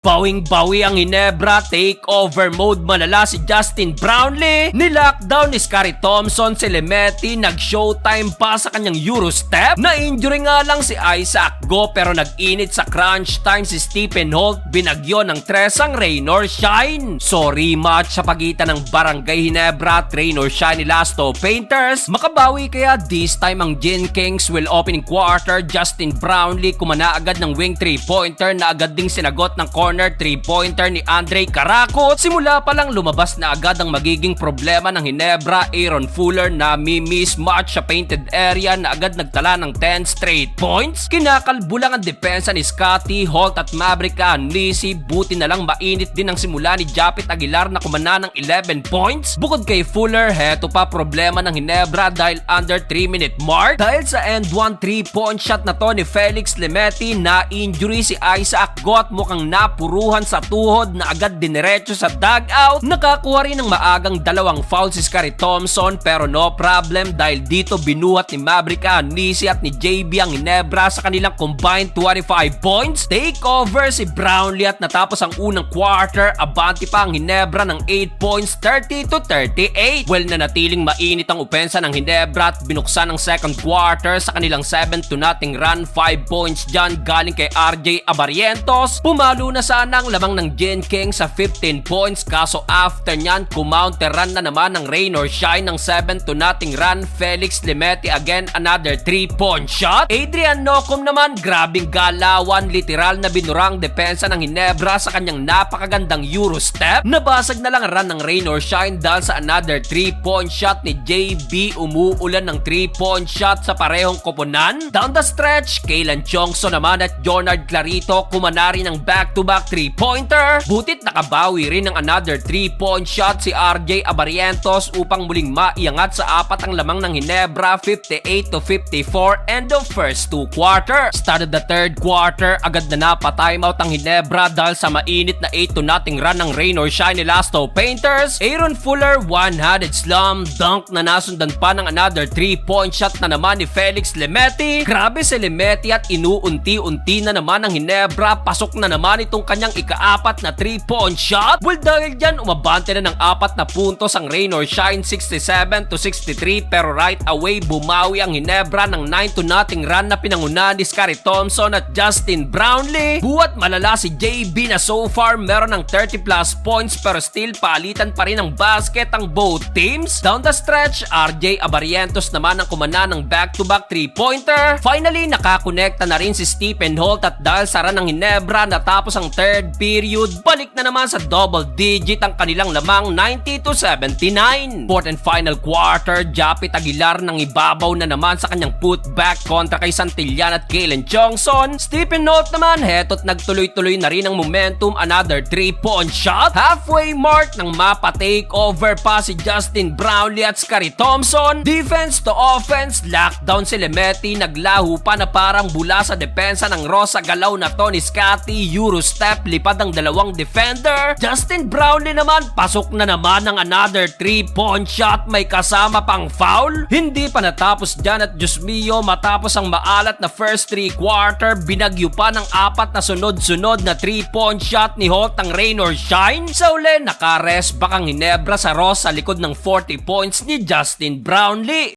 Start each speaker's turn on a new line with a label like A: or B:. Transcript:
A: Bawing-bawi ang Ginebra, takeover mode malala si Justin Brownlee. Nilockdown ni Scottie Thompson si Lemetti, nag-showtime pa sa kanyang Eurostep. Na-injury nga lang si Isaac Go pero nag-init sa crunch time si Stephen Holt, binagyo ng tresang rain or shine. So rematch sa pagitan ng Barangay Ginebra at rain or shine ni Lasto Painters. Makabawi kaya this time ang Gin Kings? Will opening quarter, Justin Brownlee kumana agad ng wing 3-pointer na agad ding sinagot ng corner 3-pointer ni Andre Caraco. Simula pa lang lumabas na agad ang magiging problema ng Ginebra. Aaron Fuller na mismatch sa painted area na agad nagtala ng 10 straight points. Kinakalbo lang ang depensa ni Scottie, Holt at Maverick Anlisi. Buti na lang mainit din ang simula ni Japit Aguilar na kumana ng 11 points. Bukod kay Fuller, heto pa problema ng Ginebra dahil under 3-minute mark. Dahil sa end 1 3-point shot na to ni Felix Lemetti, na injury si Isaac Go at mukhang napuruhan sa tuhod na agad diniretso sa dugout. Nakakuha rin ng maagang dalawang foul si Scottie Thompson pero no problem dahil dito binuhat ni Maverick Anlisi at ni JB ang Ginebra sa kanilang combined 25 points. Takeover si Brownlee at natapos ang unang quarter, abante pa ang Ginebra ng 8 points, 30-38. Well, nanatiling mainit ang opensa ng Ginebra at binuksan ang second quarter sa kanilang 7-0 run. 5 points dyan galing kay RJ Abarientos. Pumalo na sana ang lamang ng Gin King sa 15 points kaso after nyan kumounter run na naman ng rain or shine ng 7-0 run. Felix Lemetti again another 3-point shot. Adrian Nocum naman grabing galawan, literal na binurang depensa ng Ginebra sa kanyang napakagandang Eurostep. Nabasag na lang ang run ng rain or shine dahil sa another 3-point shot ni JB. Umuulan ng 3-point shot sa parehong koponan. Down the stretch, Kaylan Chongso naman at Jonard Clarito kumana rin ng back-to-back 3-pointer. Butit nakabawi rin ng another 3-point shot si RJ Abarientos upang muling maiangat sa apat ang lamang ng Ginebra, 58-54 end of first 2 quarter. Start of the third quarter, agad na napa-timeout ang Ginebra dahil sa mainit na 8-0 run ng rain or shine ni Lasto Painters. Aaron Fuller one-handed slam dunk na nasundan pa ng another 3-point shot na naman ni Felix Lemetti. Grabe si Lemetti at inuunti-unti na naman ang Ginebra. Pasok na naman itong kanyang ika-4 na 3-point shot. Well, dahil dyan umabante na ng 4 na puntos ang rain or shine, 67-63, pero right away bumawi ang Ginebra ng 9-0 run na pinangunahan ni Scottie Thompson at Justin Brownlee. Buwat malala si JB na so far meron ng 30 plus points pero still paalitan pa rin ng basket ang both teams. Down the stretch, RJ Abarientos naman ang kumana ng back-to-back 3-pointer. Finally, nakakonekta na rin si Stephen Holt at dahil sa run ng Ginebra natapos ang third period, balik na naman sa double digit ang kanilang lamang, 90-79. Fourth and final quarter, Japit Aguilar nang ibabaw na naman sa kanyang putback kontra kay Santillan at Kaylan Chongson. Stephen Holt naman heto't nagtuloy-tuloy na rin ang momentum, another 3-point shot. Halfway mark nang mapa-takeover pa si Justin Brownlee at Scottie Thompson. Defense to offense, lockdown si Lemetti, naglaho pa na parang bula sa depensa ng Rosa Galaw na to ni Scottie. Eurostep, lipad ang dalawang defender. Justin Brownlee naman, pasok na naman ng another 3-point shot, may kasama pang foul. Hindi pa natapos dyan at Diyos mio, matapos ang maalat na first 3 quarter, binagyo pa ng 4 na sunod-sunod na 3-point shot ni Holt ang rain or shine. Sa uli, nakares back ang Ginebra sa Ross sa likod ng 40 points ni Justin Brownlee.